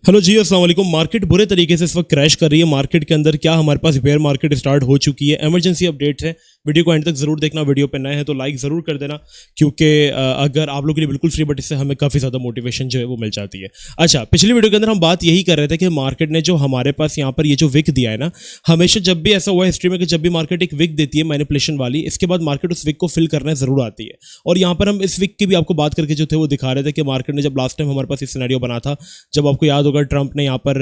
Hello जी, अस्सलाम वालेकुम। Market बुरे तरीके से इस वक्त क्रैश कर रही है। मार्केट के अंदर क्या हमारे पास बेयर मार्केट स्टार्ट हो चुकी है। इमरजेंसी अपडेट है, वीडियो को एंड तक जरूर देखना। वीडियो पे नए हैं तो लाइक जरूर कर देना, क्योंकि अगर आप लोगों के लिए बिल्कुल फ्री, बट इससे हमें काफ़ी ज़्यादा मोटिवेशन जो है वो मिल जाती है। अच्छा, पिछली वीडियो के अंदर हम बात यही कर रहे थे कि मार्केट ने जो हमारे पास यहाँ पर ये जो विक दिया है ना, हमेशा जब भी ऐसा हुआ हिस्ट्री में कि जब भी मार्केट एक विक देती है मैनिपुलेशन वाली, इसके बाद मार्केट उस विक को फिल करने जरूर आती है। और यहाँ पर हम इस विक की भी आपको बात करके जो थे वो दिखा रहे थे कि मार्केट ने जब लास्ट टाइम हमारे पास इस सिनेरियो बना था, जब आपको याद होगा ट्रंप ने यहाँ पर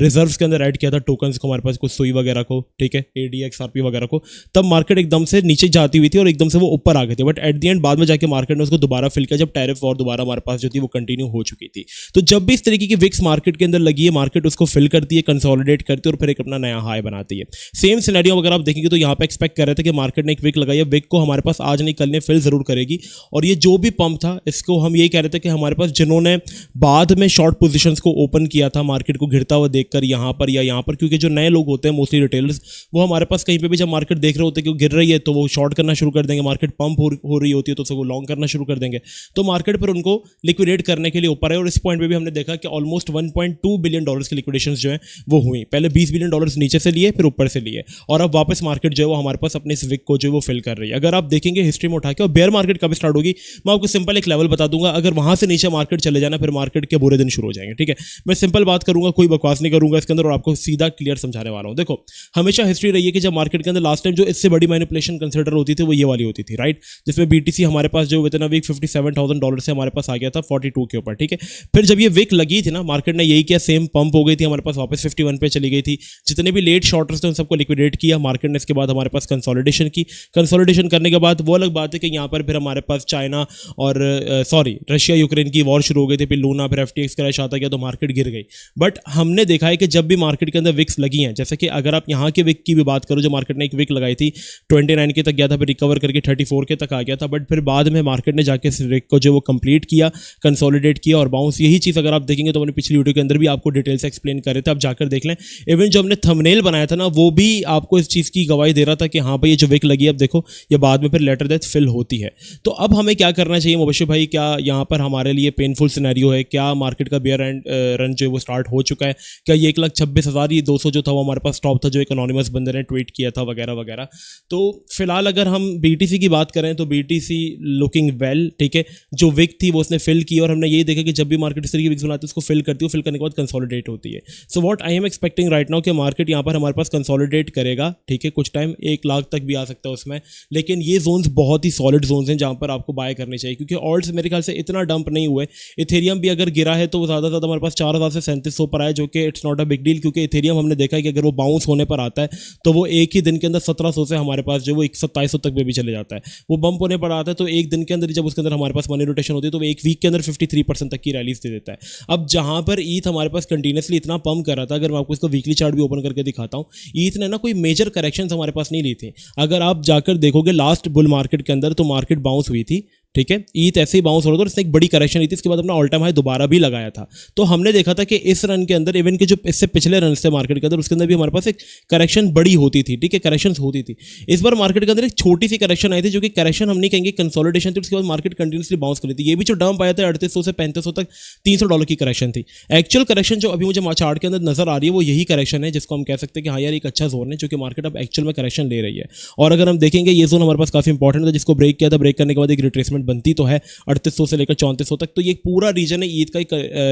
रिजर्व्स के अंदर ऐड किया था टोकन्स को हमारे पास, कुछ सुई वगैरह को, ठीक है, ADXRP वगैरह को, तब मार्केट एकदम से नीचे जाती हुई थी और एकदम से वो ऊपर आ गई थी। बट एट द एंड बाद में जाके मार्केट ने उसको दोबारा फिल किया जब टैरिफ वॉर दोबारा हमारे पास जो थी वो कंटिन्यू हो चुकी थी। तो जब भी इस तरीके की विक्स मार्केट के अंदर लगी है, मार्केट उसको फिल करती है, कंसोलिडेट करती है और फिर एक अपना नया हाई बनाती है। सेम सिनेरियो अगर आप देखेंगे तो यहाँ पे एक्सपेक्ट कर रहे थे कि मार्केट ने एक विक लगाई है, विक को हमारे पास आज नहीं कल ने फिल जरूर करेगी। और ये जो भी पंप था, इसको हम यही कह रहे थे कि हमारे पास जिन्होंने बाद में शॉर्ट पोजीशंस को ओपन किया था मार्केट को गिरता हुआ देखकर यहाँ पर या यहाँ पर, क्योंकि जो नए लोग होते हैं मोस्टली रिटेलर्स, वो हमारे पास कहीं पे भी जब मार्केट देख रहे होते हैं कि वो गिर रही है तो वो शॉर्ट करना शुरू कर देंगे, मार्केट पंप हो रही होती है तो उसको लॉन्ग करना शुरू कर देंगे। तो मार्केट पर उनको लिक्विडेट करने के लिए ऊपर है। और इस पॉइंट पे भी हमने देखा कि ऑलमोस्ट $1.2 बिलियन की लिक्विडेशंस जो है वो हुई। पहले $20 बिलियन नीचे से लिए, फिर ऊपर से लिए, और अब वापस मार्केट जो है वो हमारे पास अपने इस विक को जो है वो फिल कर रही है। अगर आप देखेंगे हिस्ट्री में उठा के, और बेयर मार्केट कब स्टार्ट होगी मैं आपको सिंपल एक लेवल बता दूंगा। अगर वहां से नीचे मार्केट चले जाना, फिर मार्केट के बुरे दिन शुरू हो जाएंगे। ठीक है, मैं सिंपल बात करूंगा, कोई बकवास नहीं करूंगा इसके अंदर, और आपको सीधा क्लियर समझाने वाला हूं। देखो, हमेशा हिस्ट्री रही है कि जब मार्केट के अंदर लास्ट टाइम जो इससे बड़ी मैनिपुलेशन कंसिडर होती थी वो ये वाली होती थी, राइट, जिसमें BTC हमारे पास जो विद इन अ वीक $57,000 से हमारे पास आ गया था 42 के ऊपर। ठीक है, फिर जब ये विक लगी थी ना, मार्केट ने यही किया, सेम पंप हो गई थी, हमारे पास वापस 51 पे चली गई थी। जितने भी लेट शॉर्टर्स थे उन सबको लिक्विडेट किया मार्केट ने। इसके बाद हमारे पास कंसोलिडेशन की, कंसोलिडेशन करने के बाद वो अलग बात है कि यहाँ पर फिर हमारे पास चाइना और रशिया यूक्रेन की वॉर शुरू हो गई थी, फिर लूना, फिर FTX क्रैश आता गया तो मार्केट गिर गई। बट हमने देखा है कि जब भी मार्केट के अंदर विक्स लगी हैं, जैसे कि अगर आप यहाँ के विक की भी बात करो, जो मार्केट ने एक विक लगाई थी 29 के तक गया था, फिर रिकवर करके 34 के तक आ गया था। बट फिर बाद में मार्केट ने जाके इस विक को जो वो कंप्लीट किया, कंसोलिडेट किया और बाउंस। यही चीज़ अगर आप देखेंगे तो मैंने पिछली वीडियो के अंदर भी आपको डिटेल से एक्सप्लेन कर रहे थे, आप जाकर देख लें। इवन जो हमने थंबनेल बनाया था ना, वो भी आपको इस चीज़ की गवाही दे रहा था कि हाँ भाई ये जो विक लगी है, अब देखो ये बाद में फिर लेटर डेथ फिल होती है। तो अब हमें क्या करना चाहिए मुबशिर भाई? क्या यहाँ पर हमारे लिए पेनफुल सिनेरियो है? क्या मार्केट का बेयर रन जो है वो स्टार्ट हो चुका है? क्या ये 1,26,200 जो था वो हमारे पास स्टॉप था, जो एक एनोनिमस बंदे ने ट्वीट किया था वगैरह वगैरह? तो फिलहाल अगर हम BTC की बात करें तो BTC लुकिंग वेल, ठीक है। जो विक थी वो उसने फिल की, और हमने यही देखा कि जब भी मार्केट इस तरीके की विक्स बनाती है उसको फिल करती है, फिल करने के बाद कंसोलिडेट होती है। So what I am expecting right now कि मार्केट यहाँ पर हमारे पास कंसोलिडेट करेगा, ठीक है, कुछ टाइम 1 लाख तक भी आ सकता है उसमें। लेकिन ये जोन्स बहुत ही सॉलिड जोन्स हैं जहाँ पर आपको बाय करनी चाहिए, क्योंकि ऑल्ट्स मेरे ख्याल से इतना डंप नहीं हुए। इथेरियम भी अगर गिरा है तो ज़्यादा से ज़्यादा हमारे पास 4,000 से 3,700 पर आया, जो कि it's not a big deal, क्योंकि इथेरियम हमने देखा है कि अगर वो बाउंस होने पर आता है तो वो एक ही दिन के अंदर 1,700 से हमारे पास जो वो 2700 तक भी चले जाता है। वो बंप होने पर आता है तो एक दिन के अंदर जब उसके अंदर हमारे पास मनी रोटेशन होती है तो वो एक वीक के अंदर 53% तक की रैलीज दे देता है। अब जहां पर ईथ हमारे पास कंटिन्यूसली इतना पंप कर रहा था, अगर मैं आपको इसको वीकली चार्ट भी ओपन करके दिखाता हूं, ईथ ने ना कोई मेजर करेक्शंस हमारे पास नहीं ली थी। अगर आप जाकर देखोगे लास्ट बुल मार्केट के अंदर तो मार्केट बाउंस हुई थी, ठीक है, ईथ ऐसे ही बाउंस हो रहा था और इसने एक बड़ी करेक्शन हुई थी, इसके बाद अपना ऑल टाइम हाई दोबारा भी लगाया था। तो हमने देखा था कि इस रन के अंदर, इवन के जो इससे पिछले रन थे मार्केट के अंदर, उसके अंदर भी हमारे पास एक करेक्शन बड़ी होती थी, ठीक है, करेक्शन होती थी। इस बार मार्केट के अंदर एक छोटी सी करेक्शन आई थी, जो कि करेक्शन हम नहीं कहेंगे, कंसोलिडेशन थी। उसके बाद मार्केट कंटिन्यूसली बाउंस करी थी। ये भी जो डंप आया था 3800 से 3500 तक, $300 की करेक्शन थी। एक्चुअल करेक्शन जो अभी मुझे चार्ट के अंदर नजर आ रही है वो यही करेक्शन है, जिसको हम कह सकते हैं कि हाँ यार एक अच्छा जोन है, जो कि मार्केट अब एक्चुअल में करेक्शन ले रही है। और अगर हम देखेंगे ये जोन हमारे पास काफी इंपॉर्टेंट था, जिसको ब्रेक किया था, ब्रेक करने के बाद एक रिट्रेसमेंट बनती तो है 3800 से लेकर 3400 तक। तो ये पूरा रीजन है ईद का एक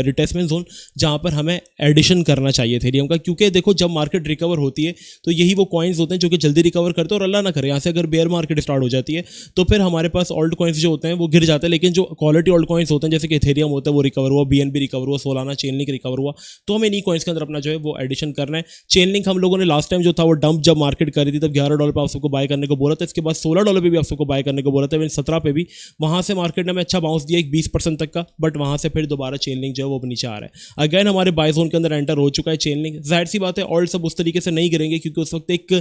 रिट्रेसमेंट जोन, जहां पर हमें एडिशन करना चाहिए इथेरियम का, क्योंकि देखो जब मार्केट रिकवर होती है तो यही वो कॉइन्स होते हैं जो कि जल्दी रिकवर करते हैं, और अल्लाह ना करे यहाँ से अगर बेयर मार्केट स्टार्ट हो जाती है तो फिर हमारे पास ऑल्ट कॉइन्स जो होते हैं वो गिर जाते हैं। लेकिन जो क्वालिटी ऑल्ट कॉइन्स होते हैं, जैसे कि इथेरियम होता है वो रिकवर हुआ, BNB रिकवर हुआ, सोलाना चेनलिंक रिकवर हुआ, तो हमें इन्हीं कॉइन्स के अंदर अपना जो है वो एडिशन करना है। चेनलिंक हम लोगों ने लास्ट टाइम जो था वो डंप जब मार्केट करी थी तब $11 पे आप सबको बाय करने को बोला था, इसके बाद $16 पे भी आप सबको बाय करने को बोला था, 17 पे भी। वहां से मार्केट ने हमें अच्छा बाउंस दिया, एक 20% तक का, बट वहां से फिर दोबारा चेन लिंक जो है वो नीचे आ रहा है। अगेन हमारे बाय जोन के अंदर एंटर हो चुका है चेन लिंक। जाहिर सी बात है ऑल्ट सब उस तरीके से नहीं गिरेंगे, क्योंकि उस वक्त एक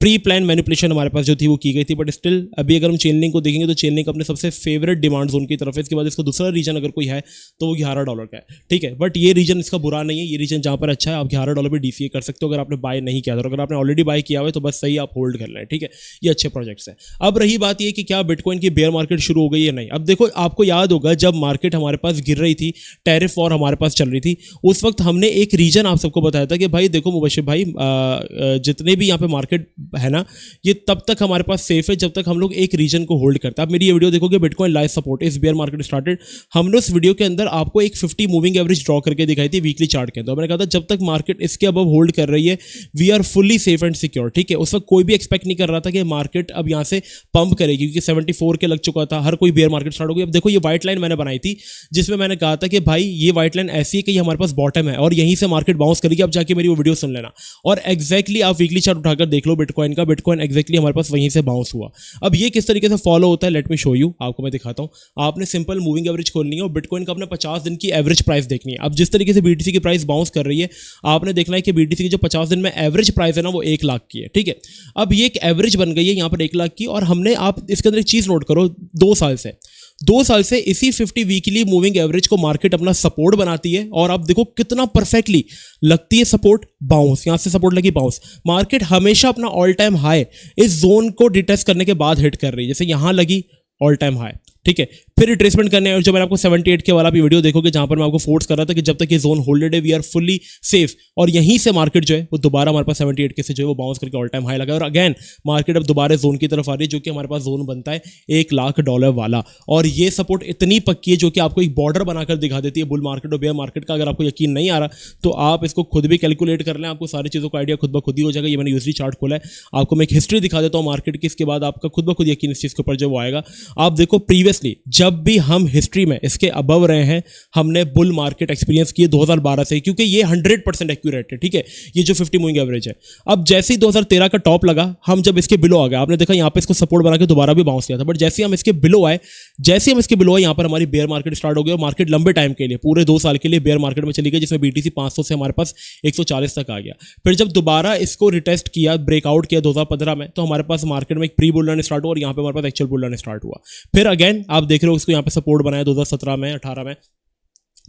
प्री प्लान मैनिपुलेशन हमारे पास जो थी वो की गई थी। बट स्टिल अभी अगर हम चेन लिंक को देखेंगे तो चेन लिंक अपने सबसे फेवरेट डिमांड जोन की तरफ है। इसके बाद इसका दूसरा रीजन अगर कोई है तो वो $11 का है, ठीक है, बट ये रीजन इसका बुरा नहीं है, ये रीजन जहां पर अच्छा है। आप $11 पे DCA कर सकते हो अगर आपने बाय नहीं किया था। अगर आपने ऑलरेडी बाय किया हुआ है तो बस सही आप होल्ड कर लें, ठीक है, ये अच्छे प्रोजेक्ट्स हैं। अब रही बात ये कि क्या बिटकॉइन की बेयर मार्केट शुरू हो गई है नहीं। अब देखो आपको याद होगा जब मार्केट हमारे पास गिर रही थी, टैरिफ वॉर हमारे पास चल रही थी, उस वक्त हमने एक रीजन आप सबको बताया था कि भाई देखो मुबशिर भाई, जितने भी यहाँ पे मार्केट है ना, ये तब तक हमारे पास सेफ है जब तक हम लोग एक रीजन को होल्ड करते हैं। आप मेरी ये वीडियो देखोगे बिटकॉइन लाइव सपोर्ट इस बेयर मार्केट स्टार्टेड, हमने उस वीडियो के अंदर आपको एक 50 मूविंग एवरेज ड्रॉ करके दिखाई थी वीकली चार्ट के अंदर। मैंने कहा था जब तक मार्केट इसके अबव होल्ड कर रही है we are fully safe and secure, ठीक है। उस वक्त कोई भी एक्सपेक्ट नहीं कर रहा था कि मार्केट अब यहाँ से पंप करेगी, क्योंकि 74 के लग चुका था, हर कोई बेयर मार्केट स्टार्ट हो गई। अब देखो ये व्हाइट लाइन मैंने बनाई थी जिसमें मैंने कहा था कि भाई ये व्हाइट लाइन ऐसी है कि ये हमारे पास बॉटम है और यहीं से मार्केट बाउंस करेगी। अब जाके मेरी वो वीडियो सुन लेना और एग्जैक्टली आप वीकली चार्ट उठाकर देख लो बिटकॉइन का, बिटकॉइन एग्जैक्टली हमारे पास वहीं से बाउंस हुआ। अब ये किस तरीके से फॉलो होता है लेट मी शो यू, आपको मैं दिखाता हूँ। आपने सिंपल मूविंग एवरेज खोलनी है और बिटकॉइन का अपने 50 दिन की एवरेज प्राइस देखनी है। अब जिस तरीके से बीटीसी की प्राइस बाउंस कर रही है, आपने देखना है कि बीटीसी की जो 50 दिन में एवरेज प्राइस है ना वो 1 लाख की है, ठीक है। अब ये एक एवरेज बन गई है यहाँ पर 1 लाख की, और हमने, आप इसके अंदर एक चीज नोट करो, 2 साल से इसी 50 वीकली मूविंग एवरेज को मार्केट अपना सपोर्ट बनाती है। और आप देखो कितना परफेक्टली लगती है सपोर्ट, बाउंस, यहां से सपोर्ट लगी बाउंस। मार्केट हमेशा अपना ऑल टाइम हाई इस जोन को डिटेस्ट करने के बाद हिट कर रही है, जैसे यहां लगी ऑल टाइम हाई, ठीक है। फिर रिट्रेसमेंट करने और जो मैंने आपको 78 के वाला भी वीडियो देखोगे जहां पर मैं आपको फोर्स कर रहा था कि जब तक ये जोन होल्डेड है वी आर फुल्ली सेफ, और यहीं से मार्केट जो है वो दोबारा हमारे पास 78 के से जो है वो बाउंस करके ऑल टाइम हाई लगा, और अगेन मार्केट अब दोबारा जोन की तरफ आ रही है, जो कि हमारे पास जोन बनता है $1 लाख वाला। और ये सपोर्ट इतनी पक्की है जो कि आपको एक बॉर्डर बनाकर दिखा देती है बुल मार्केट और बेयर मार्केट का। अगर आपको यकीन नहीं आ रहा तो आप इसको खुद भी कैलकुलेट कर लें, आपको सारी चीज़ों का आइडिया खुद ब खुद ही हो जाएगा। ये मैंने यूएसडी चार्ट खोला है, आपको मैं एक हिस्ट्री दिखा देता हूँ मार्केट की, इसके बाद आपका खुद ब खुद यकीन इस चीज़ के ऊपर जो वो आएगा। आप देखो प्रीवियसली जब भी हम हिस्ट्री में इसके अबव रहे हैं, हमने बुल मार्केट एक्सपीरियंस किए 2012 से, क्योंकि ये 100% एक्यूरेट है, ठीक है, ये जो 50 मूविंग एवरेज है। अब जैसे ही 2013 का टॉप लगा, हम जब इसके बिलो आ गए, आपने देखा यहाँ पे इसको सपोर्ट बना के दोबारा भी बाउंस किया था, बट जैसे हम इसके बिलो आए, यहाँ पर हमारी बेयर मार्केट स्टार्ट हो गई, और मार्केट लंबे टाइम के लिए पूरे 2 साल के लिए बेयर मार्केट में चली गई, जिसमें बीटीसी 500 से हमारे पास 140 तक आ गया। फिर जब दोबारा इसको रिटेस्ट किया, ब्रेकआउट किया 2015 में, तो हमारे पास मार्केट में एक प्री बुल रन स्टार्ट हुआ और यहाँ पे हमारे पास एक्चुअल बुल रन स्टार्ट हुआ। फिर अगेन आप देख रहे हो इसको यहाँ पे सपोर्ट बनाया 2017 में, 18 में,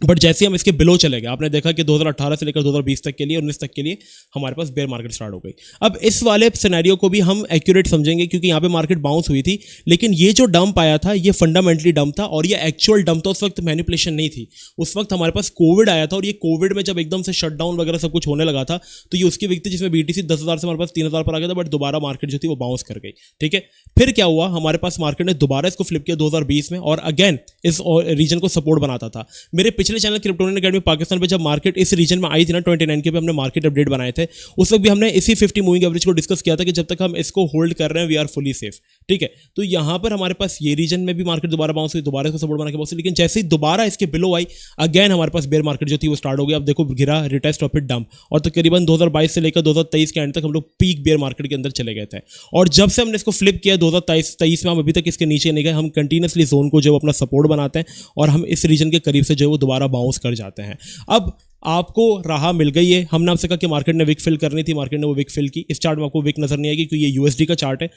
बट जैसे हम इसके बिलो चले गए, आपने देखा कि 2018 से लेकर 2020 तक के लिए, 19 तक के लिए हमारे पास बेयर मार्केट स्टार्ट हो गई। अब इस वाले सिनेरियो को भी हम एक्यूरेट समझेंगे, क्योंकि यहाँ पे मार्केट बाउंस हुई थी, लेकिन ये जो डंप आया था ये फंडामेंटली डंप था, और ये एक्चुअल डंप था, उस वक्त मैनिपुलेशन नहीं थी। उस वक्त हमारे पास कोविड आया था, और ये कोविड में जब एकदम से शटडाउन वगैरह सब कुछ होने लगा था, तो ये उसकी वीक थी जिसमें बीटीसी 10,000 से हमारे पास 3,000 पर आ गया था, बट दोबारा मार्केट जो थी वो बाउंस कर गई, ठीक है। फिर क्या हुआ, हमारे पास मार्केट ने दोबारा इसको फ्लिप किया 2020 में, और अगेन इस रीजन को सपोर्ट बनाता था। मेरे पिछले चैनल क्रिप्टोनियन अकेडमी पाकिस्तान पे जब मार्केट इस रीजन में आई थी ना 29 के पे, हमने मार्केट अपडेट बनाए थे, उस वक्त भी हमने इसी 50 मूविंग एवरेज को डिस्कस किया था कि जब तक हम इसको होल्ड कर रहे हैं वी आर फुली सेफ, ठीक है। तो यहां पर हमारे पास ये रीजन में भी मार्केट दोबारा बाउंस हुई, दोबारा इसको सपोर्ट बना के बाउंस हुई, लेकिन जैसे ही दोबारा इसके बिलो आई, अगेन हमारे पास बेयर मार्केट जो थी वो स्टार्ट हो गई। अब देखो गिरा, रिटेस्ट और फिर डंप, और तकरीबन 2022 से लेकर 2023 के एंड तक हम लोग पीक बेयर मार्केट के अंदर चले गए थे। और जब से हमने इसको फ्लिप किया 2023 में, हम अभी तक इसके नीचे नहीं गए, हम कंटिन्यूसली जोन को जो अपना सपोर्ट बनाते हैं और हम इस रीजन के करीब से जो है वो दोबारा बाउंस कर जाते हैं। अब आपको राह मिल गई है, हमने आपसे कहा कि मार्केट ने विक फिल करनी थी, मार्केट ने वो विक फिल की। इस चार्ट में आपको विक नजर नहीं आएगी क्योंकि ये यूएसडी का चार्ट है,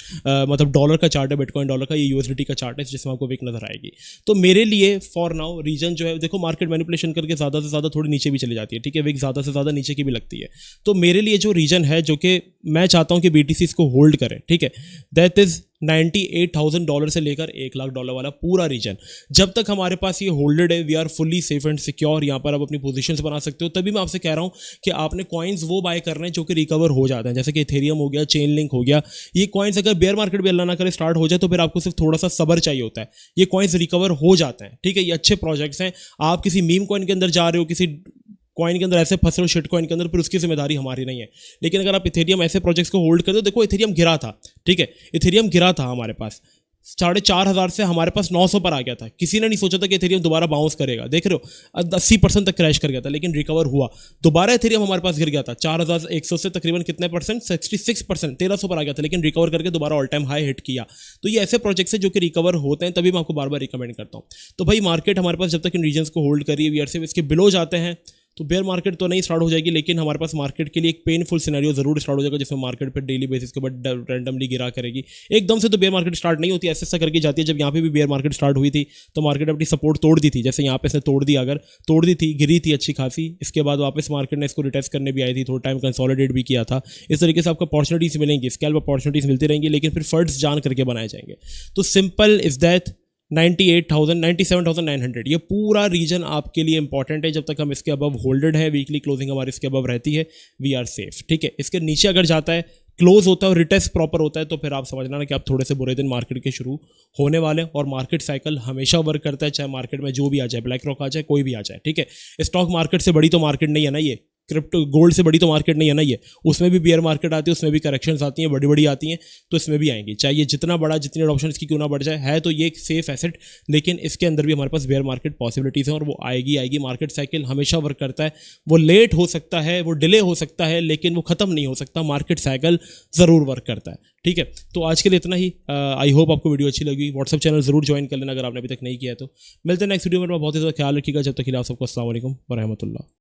मतलब डॉलर का चार्ट है, बिटकॉइन डॉलर का, ये यूएसडी का चार्ट है जिसमें आपको विक नजर आएगी। तो मेरे लिए फॉर नाउ रीजन जो है, देखो मार्केट मैनिपुलेशन करके ज़्यादा से ज़्यादा थोड़ी नीचे भी चली जाती है, ठीक है, विक ज़्यादा से ज़्यादा नीचे की भी लगती है। तो मेरे लिए जो रीजन है जो कि मैं चाहता हूँ कि बीटीसी इसको होल्ड करे, ठीक है, दैट इज $98,000 से लेकर $1 लाख वाला पूरा रीजन। जब तक हमारे पास ये होल्डेड है we are fully safe and secure, यहाँ पर आप अपनी पोजीशंस बना सकते हो। तभी मैं आपसे कह रहा हूँ कि आपने कॉइन्स वो बाय करने हैं जो कि रिकवर हो जाते हैं, जैसे कि इथेरियम हो गया, चेन लिंक हो गया। ये कॉइन्स अगर बेयर मार्केट भी अल्लाह ना करे स्टार्ट हो जाए तो फिर आपको सिर्फ थोड़ा सा सब्र चाहिए होता है, ये कॉइन्स रिकवर हो जाते हैं, ठीक है। ये अच्छे प्रोजेक्ट्स हैं। आप किसी मीम कॉइन के अंदर जा रहे हो, किसी कॉइन के अंदर ऐसे फंस रहे हो शिट कॉइन के अंदर, फिर उसकी जिम्मेदारी हमारी नहीं है। लेकिन अगर आप इथेरियम ऐसे प्रोजेक्ट्स को होल्ड कर दो, देखो इथेरियम गिरा था, ठीक है, इथेरियम गिरा था हमारे पास 4,500 से हमारे पास 900 पर आ गया था। किसी ने नहीं सोचा था कि इथेरियम दोबारा बाउंस करेगा, देख रहे हो 80% तक क्रैश कर गया था, लेकिन रिकवर हुआ। दोबारा इथेरियम हमारे पास गिर गया था 4,100 से तकरीबन कितने परसेंट, 66%, 1,300 पर आ गया था, लेकिन रिकवर करके दोबारा ऑल टाइम हाई हिट किया। तो ये ऐसे प्रोजेक्ट्स हैं जो कि रिकवर होते हैं, तभी मैं आपको बार बार रिकमेंड करता हूँ। तो भाई मार्केट हमारे पास जब तक इन रीजन्स को होल्ड करिए, वी आर सेफ, इसके बिलो जाते हैं तो बेयर मार्केट तो नहीं स्टार्ट हो जाएगी, लेकिन हमारे पास मार्केट के लिए एक पेनफुल सिनेरियो जरूर स्टार्ट हो जाएगा, जिसमें मार्केट पर डेली बेसिस के बाद रैंडमली गिरा करेगी। एकदम से तो बेयर मार्केट स्टार्ट नहीं होती, ऐसा करके जाती है। जब यहाँ पे भी बेयर मार्केट स्टार्ट हुई थी तो मार्केट अपनी सपोर्ट तोड़ दी थी, जैसे यहाँ पे इसने तोड़ दी, अगर तोड़ दी थी, गिरी थी अच्छी खासी, इसके बाद वापस मार्केट ने इसको रिटेस्ट करने भी आई थी, थोड़ा टाइम कंसोलिडेट भी किया था। इस तरीके से आपको अपॉर्चुनिटीज मिलेंगी, स्कैल्प अपॉर्चुनिटीज मिलती रहेंगी, लेकिन फिर फर्ड्स जान करके बनाए जाएंगे। तो सिंपल इज दैट, 98,000 97,900, ये पूरा रीजन आपके लिए इंपॉर्टेंट है। जब तक हम इसके अबव होल्डेड है, वीकली क्लोजिंग हमारी इसके अबव रहती है, वी आर सेफ। ठीक है, इसके नीचे अगर जाता है, क्लोज होता है और रिटेस्ट प्रॉपर होता है, तो फिर आप समझना ना कि आप थोड़े से बुरे दिन मार्केट के शुरू होने वाले हैं। और मार्केट साइकिल हमेशा वर्क करता है, चाहे मार्केट में जो भी आ जाए, ब्लैक रॉक आ जाए, कोई भी आ जाए। ठीक है, स्टॉक मार्केट से बड़ी तो मार्केट नहीं है ना ये, क्रिप्टो गोल्ड से बड़ी तो मार्केट नहीं है ना ये, उसमें भी बियर मार्केट आती है, उसमें भी करेक्शंस आती हैं, बड़ी बड़ी आती हैं, तो इसमें भी आएंगी। चाहे ये जितना बड़ा, जितनी अडॉप्शन इसकी क्यों ना बढ़ जाए, है तो ये एक सेफ एसेट, लेकिन इसके अंदर भी हमारे पास बियर मार्केट पॉसिबिलिटीज़ हैं और वो आएगी। मार्केट साइकिल हमेशा वर्क करता है, वो लेट हो सकता है, वो डिले हो सकता है, लेकिन वो खत्म नहीं हो सकता। मार्केट साइकिल ज़रूर वर्क करता है। ठीक है, तो आज के लिए इतना ही। आई होप आपको वीडियो अच्छी लगी। व्हाट्सअप चैनल जरूर ज्वाइन कर लेना अगर आपने अभी तक नहीं किया है तो। मिलते हैं नेक्स्ट वीडियो में। बहुत ही ज़्यादा ख्याल रखिएगा। जब तक के लिए आप सबको अस्सलाम वालेकुम व रहमतुल्लाह।